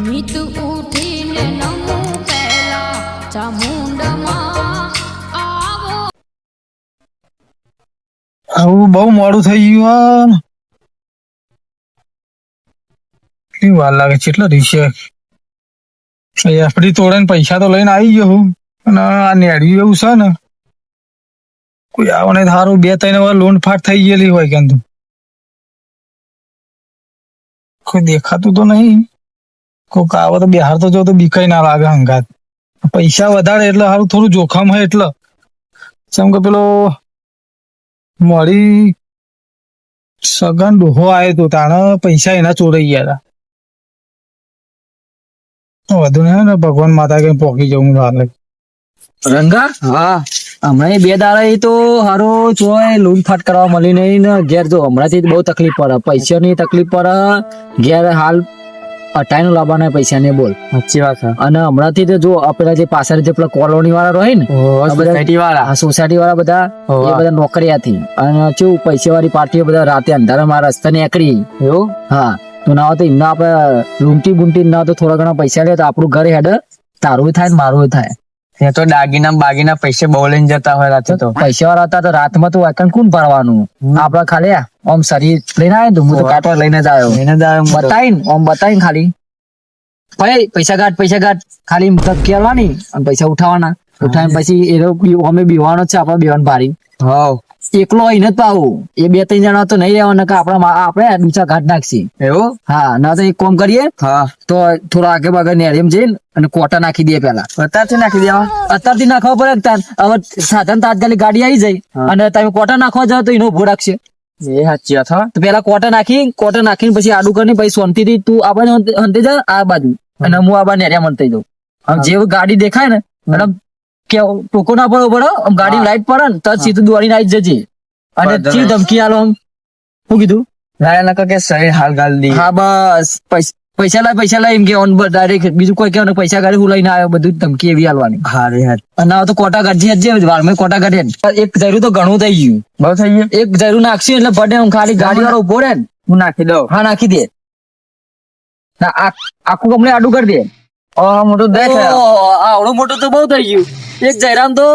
નીત ઉઠીને નમું પહેલા ચામુંડમાં આવો. આવું બહુ મોડું થઈ ગયું. કેટલી વાર લાગે છે એટલે રીશે એફડી તોડે ને પૈસા તો લઈને આવી ગયો હું, અને આ નેડ્યું એવું છે ને કોઈ આવો નહીં સારું 2-3 વાર લોન ફાટ થઈ ગયેલી હોય કેમ તો કોઈ દેખાતું તો નહીં. કોઈક આવો તો બિહાર તો જો તો બીકાઈ ના લાગે હંગાત. પૈસા વધારે એટલે સારું થોડું જોખમ હોય એટલે જેમ કે પેલો મળી સગન ડોહો આવ્યો તો તાણે પૈસા એના ચોરાઈ ગયા હતા. વધુ નહીં ને ભગવાન માતા કઈ પોકી જવું હાલ રંગા. હા, હમણાં 2 દાડા તો હારો ચોય લૂંટફાટ કરવા મળી નહીં ને ઘેર જો હમણાંથી બહુ તકલીફ પડે, પૈસાની તકલીફ પડે ઘેર. હાલ અટાઈનું લાવવાના પૈસા ને બોલ. સાચી વાત છે. અને હમણાંથી તો જો પેલા જે પાછળ જે પેલા કોલોની વાળા રહે ને સોસાયટી વાળા બધા એ બધા નોકરીયાથી અને કેવું પૈસા વાળી પાર્ટીઓ બધા રાતે અંધારામાં રસ્તા નીકળી એવું. હા, તો ના તો એમના આપડે રૂમટી બુમટી ના તો થોડા ઘણા પૈસા લે તો આપણું ઘર હેડે, તારું થાય ને મારું થાય. એ તો બાગીના પૈસા બહુ લઈને જતા હોય રાતે તો. પૈસા વાળા હતા તો રાતમાં તો વાકણ કોણ ભરવાનું? આપડે ખાલી આમ શરીર લઈને આવ્યો તો હું તો કાટવા લઈને જ આવ્યો બતાવીને ખાલી ભાઈ પૈસા કાઢ ખાલી કેળવાની અને પૈસા ઉઠાવવાના. ઉઠાવીને પછી એ અમે બીવાનો છે, આપડે બેવાન ભારી એકલો આઈને જ પાવું. એ 2-3 જણા તો નહીં રહેવાના કે આપણે ડૂચા ઘાટ નાખશી એવું. હા, ના તો એક કામ કરીએ તો થોડા આગે બાગે નેરેમ જઈને અને કોટા નાખી દે. પેલા અત્યારથી નાખી દેવા, અત્યારથી નાખવા પડે. હવે સાધન તાત્કાલિક ગાડી આવી જાય અને તમે કોટા નાખવા જાવ તો એનો ઉભો રાખશે. એ સાચી વાત. તો પેલા કોટા નાખીને પછી આડું કરીને પછી શાંતિથી તું આપણે હંતે જા આ બાજુ અને હું આ બાજુ નેરિયા મનતી જાઉં. જે ગાડી દેખાય ને મેડમ કે ટોકો ના પડવો પડે, ગાડી લાઈટ પડે ને તો સીધું દોડીને આવી જજે. અને ચી ધમકી આલો શું કીધું કે શરીર હાલ ગાલ દી. હા બસ પૈસા લાય એમ કે ડાયરેક્ટ બીજું કોઈ કહેવાનું પૈસા ગાડી હું લઈને આવ્યો બધું ધમકી એવી આલવાની. અને તો કોટા કાઢી વારમાં કોટા કાઢે. એક જરું તો ઘણું થઈ ગયું, બહુ થઈ ગયું. એક જરું નાખશું એટલે પડે ખાલી ગાડી વાળો ઉભો રહે ને હું નાખી દઉં. હા નાખી દે. આખું કમલે આડું કરી દે. મોટું આવડું મોટું તો બહુ થઈ ગયું. એક જયરામ તો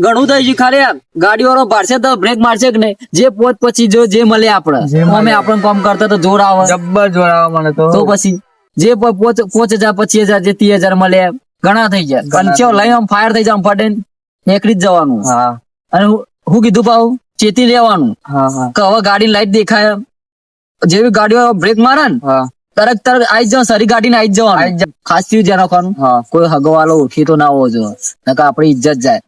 ઘણું થઈ ગયું. ખાલી ગાડી વાળો ભારશે તો બ્રેક મારશે કે નહીં, જે પોત પછી જો જે મળે આપડે અમે આપણને કામ કરતા તો જોર આવે, જબ્બર જોર આવે મને તો પછી જે 5,000 25,000 જે 30,000 મળે ઘણા થઈ જાય. અને ચો લઈ આમ ફાયર થઈ જાય, આમ ફાટે નીકળી જ જવાનું. હા, અને હું કીધું પાઉ ચેતી લેવાનું કે હવે ગાડી લાઈટ દેખાય જેવી ગાડીઓ બ્રેક મારે ને તરત આવી જાવ, સારી ગાડીને આવી જવાનું. ખાસ થયું જ્યાં રાખવાનું કોઈ હગવાલો ઓળખી તો ના હોવો જોઈએ, નકર આપડી ઇજ્જત જાય.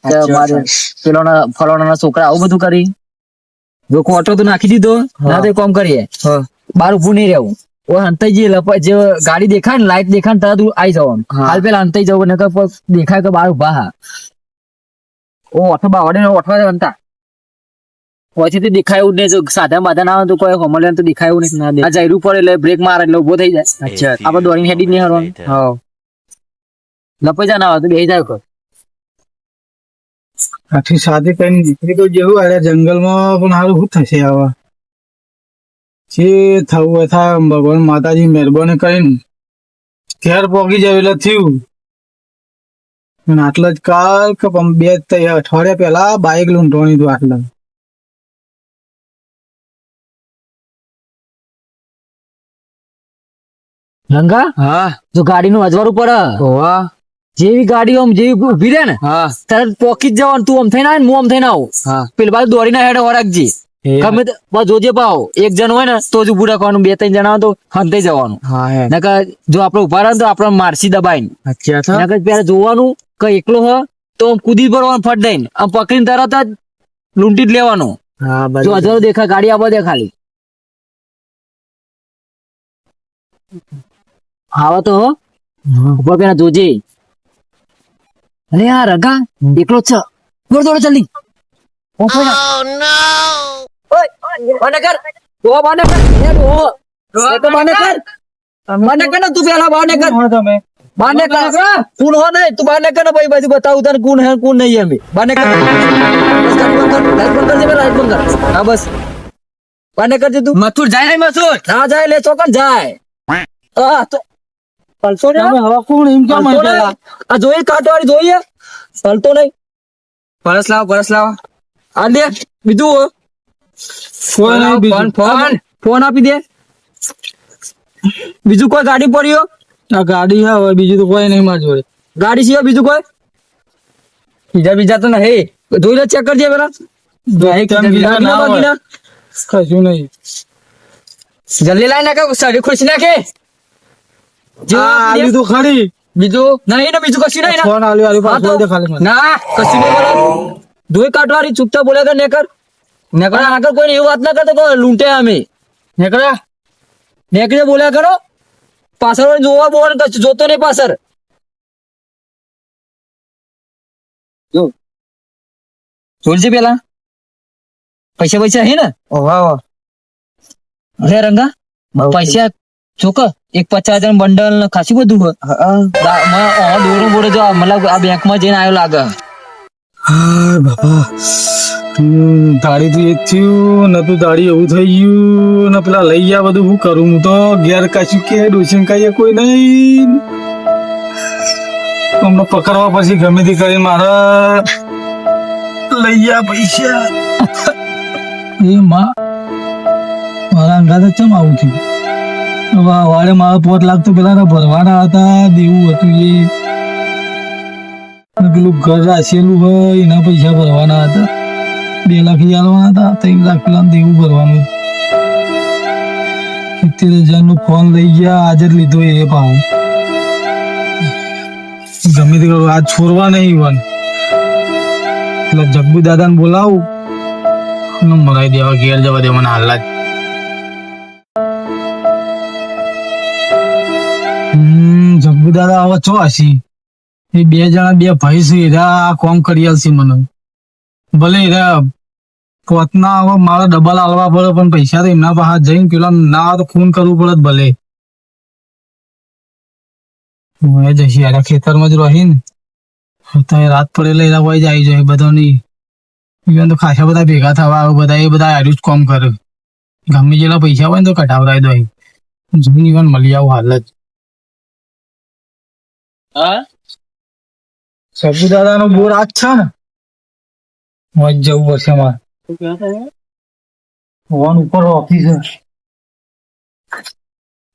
પેલો ફલાણા છોકરા આવું બધું કરી જો કોટો તો નાખી દીધો ના તો કામ કરીએ બાર ઉભું નહીં રહેવું. અંતાઈ જે ગાડી દેખાય ને લાઈટ દેખાય ને તરત આવી જવાનું. હાલ પેલા અંતાઈ જવું નકર દેખાય કે બાર ઉભા હા ઓઠો બાવડે ઓઠવા અંતા પછી દેખાય એવું નહીં. જો સાધા માધા ના આવે તો કોઈ હોમલે તો દેખાય એવું નહીં. જયરું પડે એટલે બ્રેક મારે એટલે ઉભો થઈ જાય. આપડે દોડીને હેડી જ નહીં હરવાનું. લપાઈ જા ના આવે તો બેસી જાય. આથી સાદી કઈ દીકરી તો જેવું અરે જંગલમાં પણ સારું શું થશે આવા જે થવું હોય થાય. ભગવાન માતાજી મહેરબાની કરીને ઘેર પોગી જાય એટલે થયું. આટલા જ કાલ કે 2 અઠવાડિયા પહેલા બાઈક લૂંટવાની હતું. આટલા રંગા. હા, જો ગાડીનું અજવાળું પડે જેવી ગાડી આમ જેવી ઉભી રહે ને તરત પોકી જ જવાનું. તું આમ થઈને આવે ને હું આમ થઈને આવું. પેલી બાજુ દોડીને હેડે વળગજી ગમે જોજે પાવ. એક જણ હોય ને તો જ ઉભું રાખવાનું, 2-3 જણા તો હંતે જવાનું. નકર જો આપડે ઉભા રહે તો આપડે મારસી દબાઈને નકર પેલા જોવાનું કે એકલો હોય તો કૂદી પડવાનું ફટ દઈને આમ પકડીને તરત જ લૂંટી જ લેવાનું. જો અજવાળું દેખાય ગાડી આપવા દે ખાલી. આવે તો ઉપર પેલા જોજે. અરે યાર રગા એકલો જ છે. દોડ જલ્દી. બસ બાને કરજે તું. મથુર જાય ને મથુર ના જાય લે ચોકન જાય. હલતો ને તમે હવે કોણ એમ કેમ હલતો પેલા નહીં. આ જોઈએ કાટવાળી જોઈએ હલતો નહીં પરસ લાવો આ દે બીજું કોઈ નહીં બીજું. ફોન આપી દે બીજું કોઈ ગાડી પડ્યો આ ગાડી છે હવે બીજું તો કોઈ નહીં મારી જોડે. ગાડી સિવાય બીજું કોઈ બીજા તો નહીં જોઈ લે ચેક કરજે પેલા તમે બીજા ના હોય. બાકીના કશું નહીં. જલ્દી લાઈ નાખે સારી ખુશી નાખે જો આ આલી તો ખરી. બીજું નહીં ને બીજું કશું નહીં ને ફોન આલ્યો આલ્યો હા પાછો તો. દે ખાલી મને. ના કશું નહીં બોલો ધોઈ કાઢવાની ચૂપચાપ બોલ્યા કર નેકર આગળ કોઈ એવી વાત ના કરતો કે લૂંટે અમે નેકરે બોલ્યા કરો પાછળ જોવા બોલ કશું જોતો નહીં પાછળ જો જોડજે પેલા પૈસા હે ને અરે રંગા પૈસા ચોક એક 50,000 બંડલ ને ખાસી બધું દોરો બોરે જો મતલબ આ બેંક માં જઈને આવ્યો લાગે હા બાપા દાડી તો એક થયું નતું દાડી એવું થઈ ગયું ને પેલા લઈ ગયા બધું શું કરું હું તો ઘેર કશું કે ડોસીન કહીએ કોઈ નહીં અમને પકડવા પછી ગમે તે કરી મારે લઈ ગયા પૈસા એ માં મારા અંગાત ચમ આવું થયું હવે વારે મારા 5 લાખ તો પેલા ભરવાના હતા દેવું હતું એ અને પેલું ઘર રાખેલું હોય એના પૈસા ભરવાના હતા 2 લાખ આલવાના હતા 3 લાખ પેલા દેવું ભરવાનું 70,000 નો ફોન લઈ ગયા આજે જ લીધો એ ભાવ ગમે તે કરું આજ છોડવા નહીં વન પેલા જગ્ગુ દાદાને બોલાવું અને મરાઈ દેવા ઘેર જવા દેવાના હાલત જગ્ગુ દાદા હવે છો હસી એ 2 જણા 2 ભાઈ છે એરા આ કોમ કરી આલશે મને ભલે એરા પોતના હવે મારે ડબલ આલવા પડે પણ પૈસા તો એમના પાસે જઈને પેલા ના તો ફોન કરવું પડે ભલે હું જશે યાર ખેતરમાં જ રહી ને તો રાત પડેલા એરા હોય જ આવી જાય બધા નહીં ઇવન તો ખાસા બધા ભેગા થવા આવે બધા એ બધા આર્યું જ કોમ કરે ગમે જેટલા પૈસા હોય ને તો કઢાવરાય દો જમીન ઇવન મળી આવું હાલ જ સબુ દાદા નો બોર આજ છે ને મોજ જવું પડશે મારે ફોન ઉપર ઓફિસ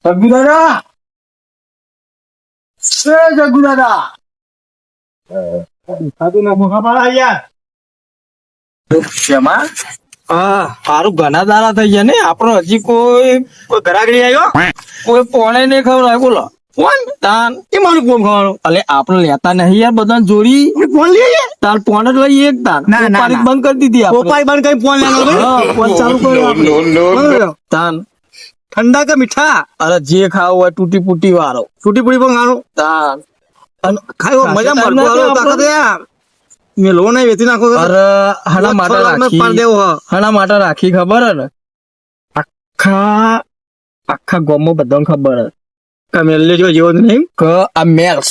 સબુ દાદા જગ્ગુ દાદા સારું ઘણા દાડા થઈ ગયા ને આપણો હજી કોઈ ઘરાગડી આવ્યો કોઈ પોણે નહીં ખબર બોલો ફોન તાન એ મારું ફોન ખાવાનું અલે આપણે લેતા નહીં યાર બધા જોડી ફોન લઈએ તાર ફોન જ લઈએ એક તાર પારી બંધ કરી દીધી આપણે બંધ કરી ફોન લેવાનો ફોન ચાલુ કર્યો તાન ઠંડા કે મીઠા અરે જે ખાવ હોય તૂટી ફૂટી વાળો તૂટી ફૂટી પણ ખાવાનું તાન ખાયો મજા મળતો વાળો તાકાત યાર મે લો નહીં વેચી નાખો અરે હણા માટે રાખી હણા માટે રાખી ખબર હે ને આખા ગામમાં બધાને ખબર હે કમેલે જો જેવો નહીં કે આ મેક્સ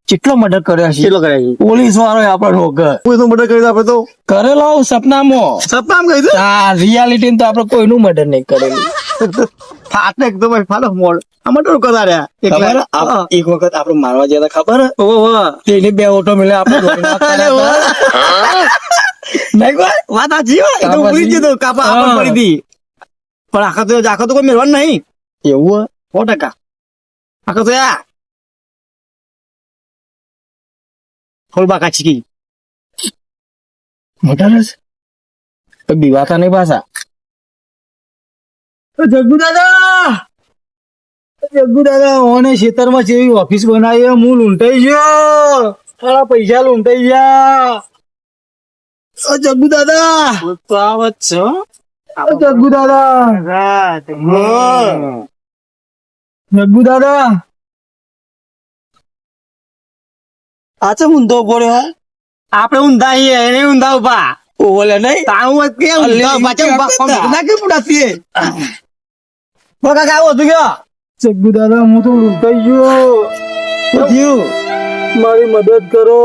કેટલો મર્ડર કર્યો છે કેટલો કર્યો પોલીસ વાળો આપણો નોકર કોઈ તો મર્ડર કર્યો આપણે તો કરેલો સપનામાં કહી આ રિયાલિટી તો આપણે કોઈનું મર્ડર નહીં કરેલું ફાટ એકદમ ફાલો મોડ આમાં તો કદા રહ્યા એક વખત આપણે મારવા જતા ખબર તેને 2 ઓટો મળે આપણે નહીં કોઈ વાત સાચી હોય તો ભૂલી જતો કાપા આપણ પડી હતી પણ આખા તો કોઈ મેળવાનું નહીં એવું 100% આખા તો યા ફોલબા કાચકી મોટા તો બીવાતા નહીં પાછા જગ્ગુ દાદા ઓને ખેતરમાં જેવી ઓફિસ બનાવી હું લૂંટાઈ ગયો સારા પૈસા લૂંટાઈ ગયા જગ્ગુ દાદા જગ્ગુ દાદા આચે ઊંધો પડ્યો આપણે ઊંધા એને ઊંધા ઉભા ઓલે નહીં તાવું કે ઊંધા પાછા ઉભા કોમ ના કે પુડાતી બકા કાવો તું ગયો જગ્ગુ દાદા હું તો લૂંટાઈ ગયો મારી મદદ કરો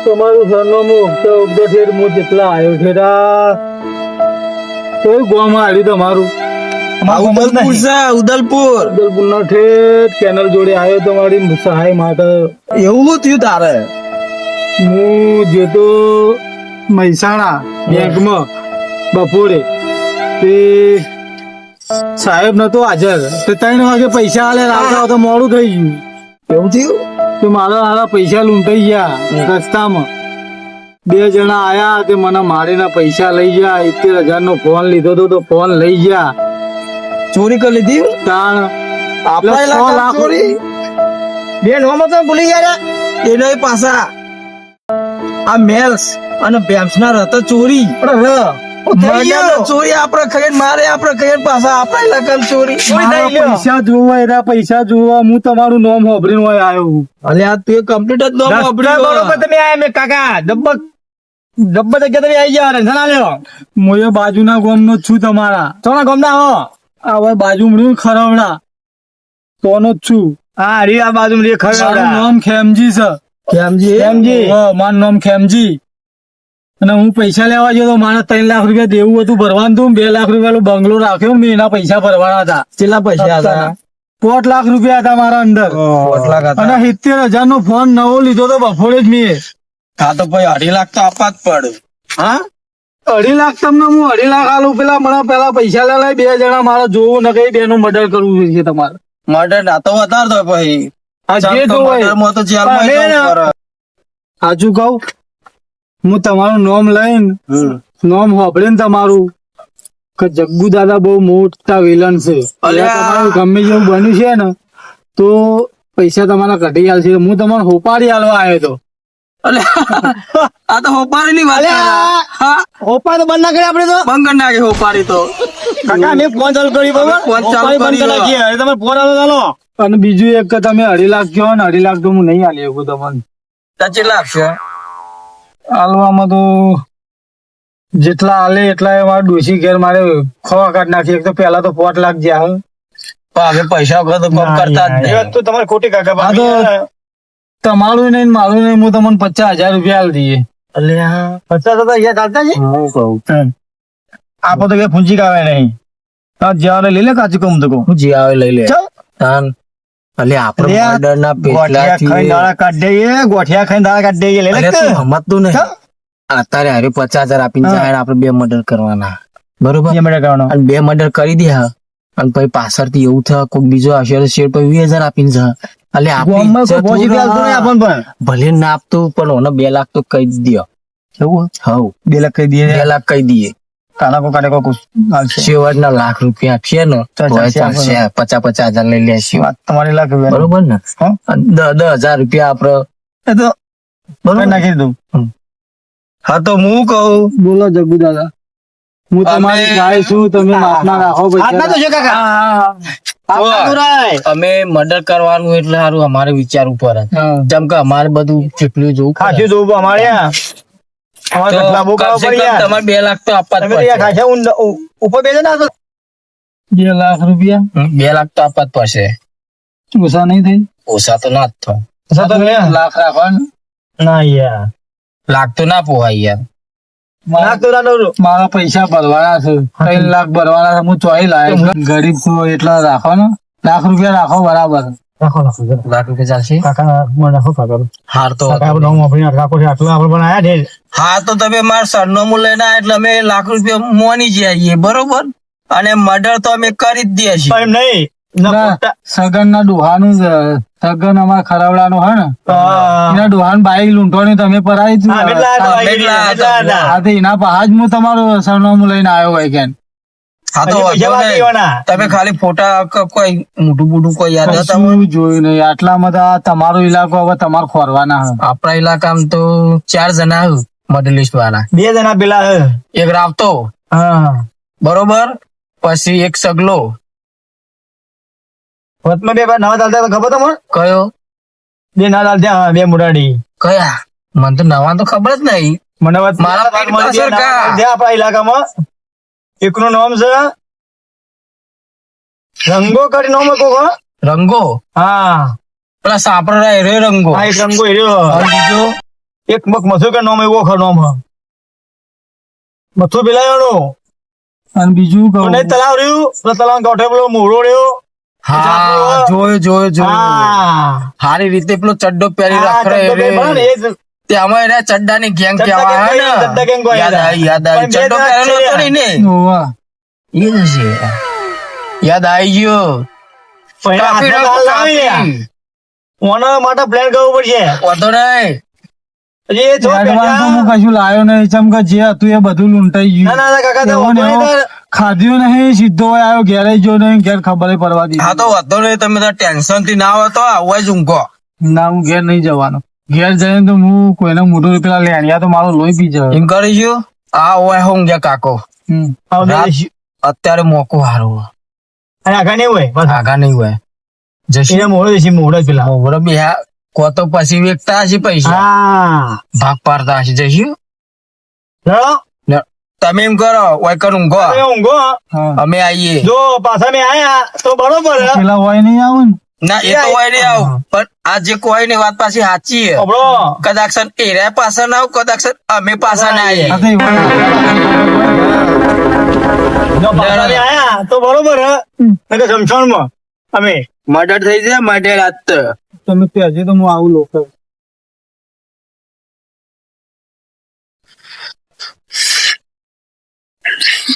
તમારું સરનામું ઉગતા ઠેર હું જેટલા આવ્યો ઠેરા કોઈ ગોમાં આવ્યું તમારું ઉદલપુર છે ઉદલપુર. ઉદલપુરનો ઠેઠ કેનલ જોડે આવ્યો તમારી સહાય માટે. એવું થયું તારે? હું જતો મહેસાણા બેંકમાં બપોરે, તે સાહેબ નતો હાજર, તે 3 વાગે પૈસા આલે રાખતા તો મોડું થઈ ગયું. એવું થયું? તે મારા પૈસા લૂંટાઈ ગયા રસ્તામાં. 2 જણા આયા તે મને મારીને પૈસા લઈ ગયા. 71,000 નો ફોન લીધો તો ફોન લઈ ગયા. ચોરી કરી લીધી? તાણ આપણા 100 ઇલાકામાં લાખ ચોરી? બે નોમ તો ભૂલી ગયા એને પાછા આ મેલ્સ અને બેમ્સના રત ચોરી. ચોરી આપણે ખાઈને મારે, આપણે ખાઈને પાછા આપણા ઇલાકામાં ચોરી. મારા પૈસા જોવા, એના પૈસા જોવા હું તમારું નામ હોભરીને હોય આવ્યો. અલે આ તું કમ્પ્લીટ જ નોમ વાપર્યું. બરોબર તમે આયા મેં કાકા ડબ્બા જગ્યા તમે આવી ગયા ટેન્શન લ્યો. હું એ બાજુના ગામનો જ છું તમારા. સોના ગમના હો હવે બાજુ મળ્યું ખરવડા તોનો જ છું. હા રી આ બાજુ રી મારું ખરા નામ ખેમજી છે. કેમજી હા, મારું નામ ખેમજી. અને હું પૈસા લેવા ગયો તો મારે 3 લાખ રૂપિયા દેવું હતું ભરવાનું હતું. 2 લાખ રૂપિયા બંગલો રાખ્યો, મેં એના પૈસા ભરવાના હતા. કેટલા પૈસા હતા? 5 લાખ રૂપિયા હતા મારા અંદર. 5 લાખ હતા. અને 70,000 નો ફોન નવો લીધો તો બપોરે જ મેં. હા તો ભાઈ 2.5 લાખ તો આપવા જ પડે. હા, 2.5 લાખ તમને હું 2.5 લાખ આલું. પેલા પૈસા લે 2 જણા મારે જોવું ને કઈ 2 નું મર્ડર કરવું છે તમારે. મર્ડર ના તો વધારતો પછી. આ જે જોવું હોય. મર્ડરમાં તો જેલમાં પણ જવું પડે. સાચું કહું, હું તમારું નામ લઈને નામ હોભળીને તમારું કે જગ્ગુ દાદા બહુ મોટા વિલન છે. અલ્યા. તમારું ગમે જેવું બન્યું છે ને તો પૈસા તમારા કઢી આલશે. હું તમારે હોપાડી આલવા આવ્યો હતો. અલે આ તો હોપારી ની વાત કરે. હા ઓપા તો બંધ ના કરે આપણે તો બંધ કરી નાખે હોપારી તો. કાકા મેં ફોન ચાલુ કરી બરોબર ફોન ચાલુ ઓપારી બંધ કરી કરી નાખીએ. હવે તમે ફોન આલો ચાલો. અને બીજું એક કે તમે 2.5 લાખ કહો ને, 2.5 લાખ તો હું નહીં આલી શકું તમને. કેટલા લાગશે? આલવામાં તો જેટલા આલે એટલા એ મારા ડોશી ઘેર મારે ખવા કાઢ નાખી. એક તો પેલા તો 5 લાખ જ્યાં પણ હવે પૈસા વગર તો કોમ કરતા જ એ વાત નહીં. તો તમારી ખોટી કાકા આ તો તમારું નહીં ને મારું નહીં, હું તમને 50,000 રૂપિયા આલ દઈએ. અલ્યા 50 હતા યાદ આવતા છે. હું કહું આપો તો કે ફૂંચી કાવે નહીં. હા જવાને લઈ લે કાચું કમ તો કહું. હું જે આવે લઈ લે. ચાલ. તાન અલે આપણે અલ્યા, મર્ડર ના ગોઠિયા ખાઈને પેટલા દાડા કાઢ દઈએ, ગોઠિયા ખાઈને દાડા કાઢ દઈએ. લઈ લે કે? સમજતું નહીં. ચાલ. અત્યારે હારે 50,000 આપીને હા. જાય આપણે 2 મર્ડર કરવાના બરોબર. બે મિનિટ કરવાનો. અને 2 મર્ડર કરી દે હા. અને પછી પાછળથી એવું થાય કોઈ બીજો હશે તો શેર પછી 20,000 આપીને જા. એટલે આપણી ગામમાં કોઈ ઇજ્જત પોઝિટિવ આવતું નહીં આપણને પણ. ભલે ના આપતું પણ ઓને 2 લાખ તો કહી જ દ્યો. એવું હવ 2 લાખ કહી દઈએ. 2 લાખ કહી દઈએ. કાના કો કાને કો કુછ હાલશે. શેવટના લાખ રૂપિયા આપશે ને ચાલ, તોય ચાલશે. ચાલશે. 50,000 લઈ લેશે વાત તમારી લાખ રૂપિયા. બરોબર ને. હા. અને 10,000 રૂપિયા આપડે એ તો બરોબર નાખી દઉં. હા તો હું કહું બોલો જગ્ગુ દાદા, હું તમારી ગાય છું. તમે માપના રાખો આજના તો પૈસા. છે કાકા. આજના તો રાય. અમે મર્ડર કરવાનું એટલે સારું અમારે વિચાર ઉપર જ. હા. જેમ કે અમારે બધું ચીપલું જોવું ખરા. ખાસી જોવું અમારે ત્યાં. અમારે તો કટલા બહુ ખાવા કમસે પડી કમ યાર. તમારે 2 લાખ તો આપવા જ તમે તો યાર પડશે. ખાસા ઉપર બેસે ને આ તો. 2 લાખ રૂપિયા 2 લાખ તો આપવા જ પડશે. ઓછા નહીં થઈ? ઓછા તો ના જ થાય. અચ્છા તો લે. લાખ રાખવાનું. ના યાર. લાખ તો ના પોહાય યાર. લાખ તો ના દઉં. મારા પૈસા ભરવાના છે. 3 લાખ ભરવાના છે. હું ચોઈ લાવ્યો છું. ગરીબ છું એટલા રાખો ને. લાખ રૂપિયા રાખો બરાબર. રાખો રાખો જરા. લાખ રૂપિયા ચાલશે. કાકા મને રાખો કાકા. હાર તો કાકા આપણે હું આપણી રાખો છે આટલું આપણે બનાયા છે. હા તો તમે મારા સરનામું લઈને આયા એટલે અમે લાખ રૂપિયા મોની જઈએ બરોબર. અને મર્ડર તો અમે કરી જ દઈએ છીએ. પણ નહીં. ના, સગન ના ડોહાનું સગન અમારા ખરાવડાનું હે ને, હા. એના ડોહાન બાઈક લૂંટવાની તમે પરાઈ જ. હા, એટલા હતા, હા, એટલા હતા. એટલા હતા. હા તો એના પહાજ હું તમારું સરનામું લઈને આવ્યો હોય કે હા તો હજી પૈસા વાંધો બાકી નહીં. હોવાના. તમે ખાલી ફોટા કોઈ મોટું મોટું કોઈ યાદ હતા તમને? કશું જોયું નહીં. આટલામાં તો આ તમારો ઇલાકો હવે તમારે ખોરવાના હે. આપણા ઇલાકામાં તો 4 જણા મર્ડર લિસ્ટ વાળા. 2 જણા પેલા હે. એક રાવતો હા. બરોબર, પછી એક સગલો. વચમાં 2 નવા ચાલતા હતા ખબર તમને? કયો 2 નવા ચાલતા 2 મુરાડી. કયા? મને તો નવા તો ખબર જ નહીં. મને મારા પેટ પાછળ કા? આપણા ઇલાકામાં એકનું નામ છે રંગો કરી નામ કોક હો. રંગો હા પેલા સાપરો રે રંગો. હા એક રંગો એર્યો. અને બીજો એક મથુ કે નામ એવો ખરો નામ હ. મથુ પેલાયો અને બીજું કહું નહીં તલાવ રહ્યું પેલો તલાવ કાંઠે પેલો મોરડો રહ્યો હા જોયો હા સારી રીતે પેલો ચડ્ડો પહેરી રાખે તે અમે એને ચડ્ડાની ગેંગ કહેવાય ને ચડ્ડા gang કહેવાય. યાદ આવી પણ બે ચડ્ડો દાંત પહેરેલો છે. હતો ને એને. એ જ છે યાદ આવી ગયો પણ એના કાપી હાથમાં નાખો, લાલ લાવી કાપી. ઓના માટે પ્લાન કરવો પડશે વાંધો નહીં હજી એ જો એડવાન્સ તો હું બેઠા. કશું લાયો નહીં ચમ કે જે હતું એ બધું લૂંટાઈ ના ગયું ના કાકા તો એવો ને વાંધો એવો નહીં. ખાધ્યું નહીં સીધો આવ્યો ઘેર જો નહીં ઘેર ખબર પડવા દીધી. હા તો વાંધો નહીં, તમે તો ટેન્શન થી ના હોય તો આવો જ ઊંઘો. ના હું ઘેર નહીં જવાનો. ઘેર જઈને તો હું કોઈને મોઢું પેલા લેણિયા તો મારું લોહી પી જાય. એમ કરીશું આ હોય ઊંઘ્યા કાકો. આવો રાત બેસી. અત્યારે મોકો હારો અને આગા નહીં હોય બસ. આગા નહીં હોય જશું એને મોડો દેશી મોડો જ પેલા મોગરો બે કો તો પછી વેચતા હશે પૈસા હા ભાગ પાડતા હશે જશું. ચલો તમે એમ કરો ઓય કર ઊંઘો તમે ઊંઘો હા. અમે આવીએ. જો પાછા મેં આયા તો બરોબર હે. પેલા હોય નહીં આવે ને ના એ તો હોય નહીં આવું પણ આ જે કોઈ ની વાત પાછી સાચી છે. અબળો કદાચ એરા પાછા ના આવું કદાચ અમે પાછા ના આવીએ. આ તો એવા- જો પાછા મેં આયા તો બરોબર હે. નકર શમશાનમાં અમે મર્ડર થઈ જાય મર્ડર આજ તો. તમે ત્યાં તો હું આવું લોકો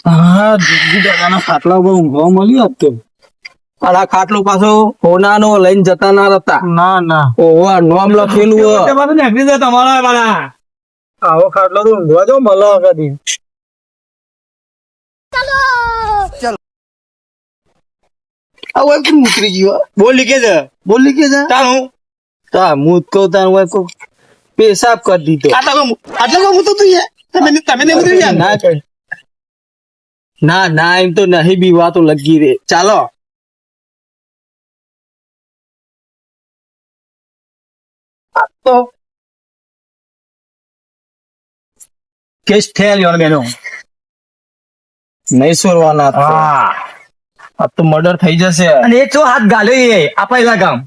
હા દીદી દાદાના ખાટલા ઉપર ઊંઘવા મળ્યું આજ તો. અને આ ખાટલો પાછો હોનાનો લઈને જતા ના હતા. ના ઓવા નોમ લખેલું હોય. તમારે નીકળી જાય તમારા વાળા આવો ખાટલો તો ઊંઘવા જો મળે કદી. આ ઓય કોણ ઉતરી ગયો? બોલ લીકે છે બોલી કે જા તારું તા મુત કો તાર ઓય કો પેશાબ કરી દીધો. આટલો હું તો તું તમે ને ઉતરી ગયા ના કર. ના એમ તો નહીં બી વાતો લગી રે. ચાલો આ તો કેસ થયેલ બેનો નહીં સોરવાના. હા આ તો મર્ડર થઈ જશે. અને એ ચો હાથ ગાલ્યો એ આપણા ઇલાકામ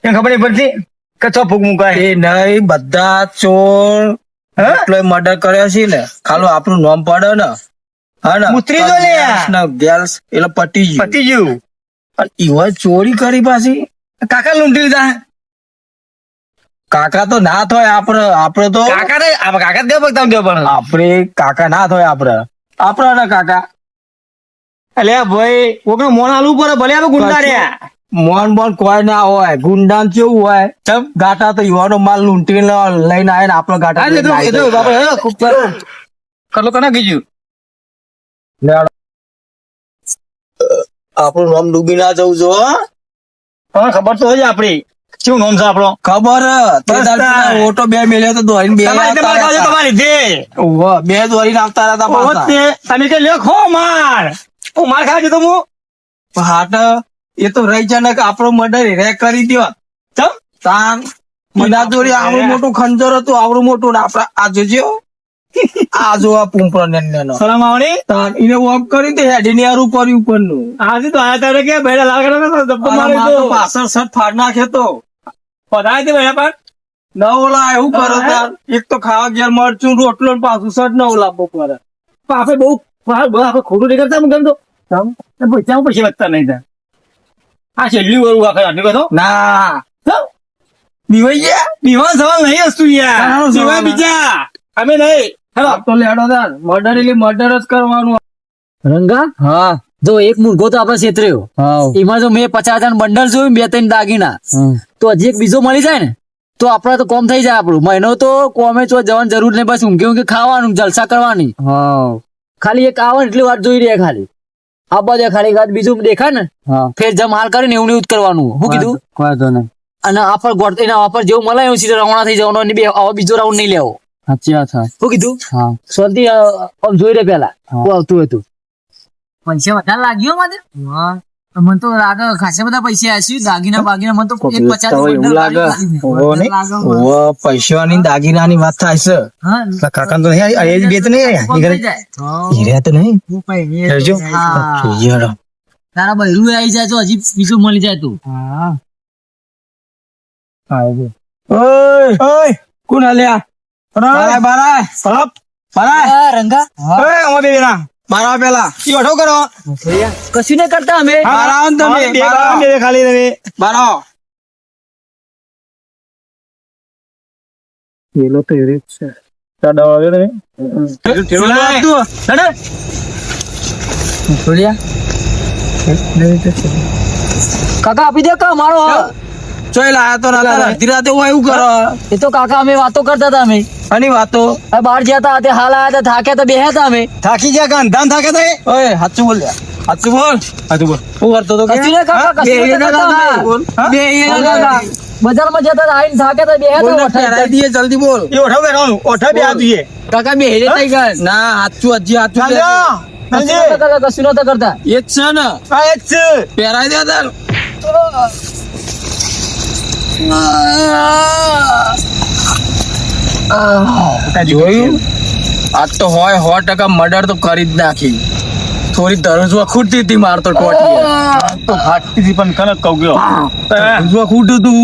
એ ખબર નહીં પડતી કે ચો ફૂક મુકાય એ નહીં બધા ચોર હે? એટલો મર્ડર કર્યો છે ને ખાલી આપણું નામ પડે ને હા ને ઉતરી જો લે. ગેલ્સ એટલે પટી ગયું. પતી ગયું અને ઈવોએ ચોરી કરી પાછી. કાકા લૂંટી લીધા કાકા તો ના થાય આપડે તો કાકા ને કાકા જ ગયો પગતા ગયો પણ આપણે કાકા ના થાય આપડે ના કાકા અલ્યા ભાઈ કોકનો મોન આલવું પડે ભલે આપણે ગુંડા રહ્યા મોન કોઈ ના હોય. ગુંડાન કેવું હોય ગાટા તો યુવાનો માલ લૂંટીને લઈને આવે ને આપડે ગાટા લઈને આવી જાય. કરલો કના કીધું આપણું નામ ડૂબી ના જવું જો હો. તમને ખબર તો હોય આપડી શું નામ છે આપણો ખબર તે બસ દાડે તાર. પેલા ઓટો બે મેલ્યો તો દોડીને બે તમારી રીતે માર આવતા ખાજો, હતા. તમારી રીતે ઓહો, બે દોડીને આવતા હતા ઓહો પાછા. તે તમે કે લેખો માર હું માર ખાજો તો હું હાટ એ તો રહી છે ને કે આપણો મર્ડર રે કરી દ્યો. ચમ તાન મના જોડી આવડું મોટું ખંજર હતું આવડું મોટું ને આપડા આ જોજો આ જો આ પૂંપરો નેનો સલામ આવણી તાન એને વોક કરી દે હેડી ની આરું પર ઉપર નું આજે તો આયા તારે કે બેડા લાલ કરો ધબ્બો મારે તો પાછળ સટ ફાડ નાખે તો પધાય તે બેડા પર ન ઓલા એવું કરો તાર એક તો ખાવા ઘેર મરચું રોટલો ને પાછું સટ ન ઓલા બપોરે આપણે બહુ આપણે ખોટું નહીં કરતા ગમતો પૈસા પછી વધતા નહીં થાય આ છેલ્લી વાર આખરે આટલું કહો ના બીવાઈ ગયા દીવાન સવાલ નહીં હસતું યાર કાનો સવાલ? દીવા બીજા અમે નહીં હેલો તો લેડો તાર મર્ડર એટલે મર્ડર જ કરવાનું. રંગા હા જો એક મુર્ગો તો આપણે છેતર્યો એમાં જો મેં 50,000 બંડલ જોયું 2-3 દાગીના તો હજી એક બીજો મળી જાય ને તો આપડે તો કોમ થઈ જાય આપણું મહિનો તો કોમે ચો જવાની જરૂર નહીં બસ ઊંઘે ખાવાનું જલસા કરવાની ખાલી એક આવે ને એટલી વાત જોઈ રહ્યા ખાલી આ બધે ખાલી વાત બીજું દેખાય ને ફેર જમ હાલ કરીને એવું જ કરવાનું શું કીધું કોઈ તો નહીં અને આપર ગોળ એના વાપર જેવું મળે એવું સીધો રવાના થઈ જવાનો અને આવો બીજો રાઉન્ડ નહીં લેવો સાચી વાત છે. શું કીધું હા શાંતિ આમ જોઈ રહ્યા પેલા શું આવતું હતું પૈસા વધારે લાગ્યો મને મને તો લાગે ખાસા બધા પૈસા હશે દાગીના બાગીના મને તો એક 50 એવું લાગે. ઓહો, પૈસાની દાગીનાની વાત થાય છે. કાકા તો નહીં એ જ બે તો નહીં હીરા તો નહીં હેરજો. યાર, તારા બૈરું આવી જાય તો હજી બીજું મળી જાય તું ઓય કોણ હાલ્યા? બારાય, બારાય. બારાય. રંગા ઓય અમાર બે જણા મારા પેલા ઈ ઓઠો કરો કશું નહીં કરતા અમે મારા આવો ને તમે બે ખાલી તમે મારો પેલો તો એ રીત છે દાદા વાગે ને કાકા આપી દે કા મારો ચોય લાયા તો ના અડધી રાતે હું એવું કરો એ તો કાકા અમે વાતો કરતા હતા અમે આની વાતો આ બહાર જતા તે હાલ આયા હતા થાક્યા તો બેહ્યા હતા અમે થાકી ગયા કાન ધાન થાકે તો ઓય સાચું બોલ સાચું બોલ હું કરતો તો કશું નહીં કાકા કશું નહીં કરતા અમે. કાકા, બજારમાં જતા હતા, આઈને થાક્યા તો બેહ્યા હતા પહેરાઈ દઈએ જલ્દી બોલ એ ઓઠો બેઠો ઓઠા બે આ દઈએ કાકા બે હેરે થઈ ગયા ના સાચું હજી સાચું કશું નતા કરતા એ જ છે ને આ એ જ છે પહેરાઈ દે તાર જોયું આજ તો હોય 100% મર્ડર તો કરી જ નાખી થોડી દરજવા ખૂટતી હતી માર તો ટોટી તો ફાટતી હતી પણ કનક કહું ગયો દરજવા ખૂટ્યું તું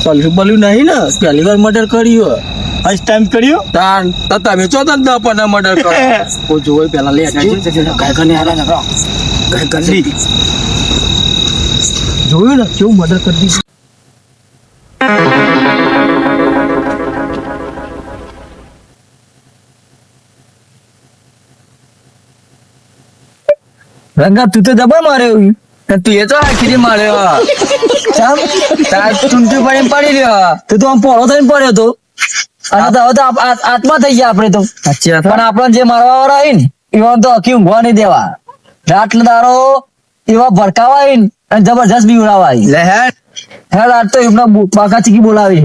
પલ્યું બલ્યું નહીં ને પહેલી વાર મર્ડર કર્યું ફર્સ્ટ ટાઈમ કર્યું તાન તો તમે ચો તન પણ મર્ડર કરો ઓ જોઈ પેલા લે ગાય કને આરા ને ગાય કરી જોયું ને કેવું મર્ડર કરી દીધું રંગા તું તો દબા માર્યો તું એ તો આખી માર્યો ચામ તાર ટૂંટી પડી રહ્યો તું તો આમ પોળો થઈને પડ્યો તો અને તો હવે તો આત્મા થઈ ગયા આપણે તો સાચી વાત પણ આપણને જે મારવા વાળા હોય ને એવા તો આખી ઊંઘવા નહીં દેવા રાત ને દારો એવા ભડકાવા ને અને જબરજસ્ત બીવડાવા લે હે રાત તો એમના બાકા ચીકી બોલાવી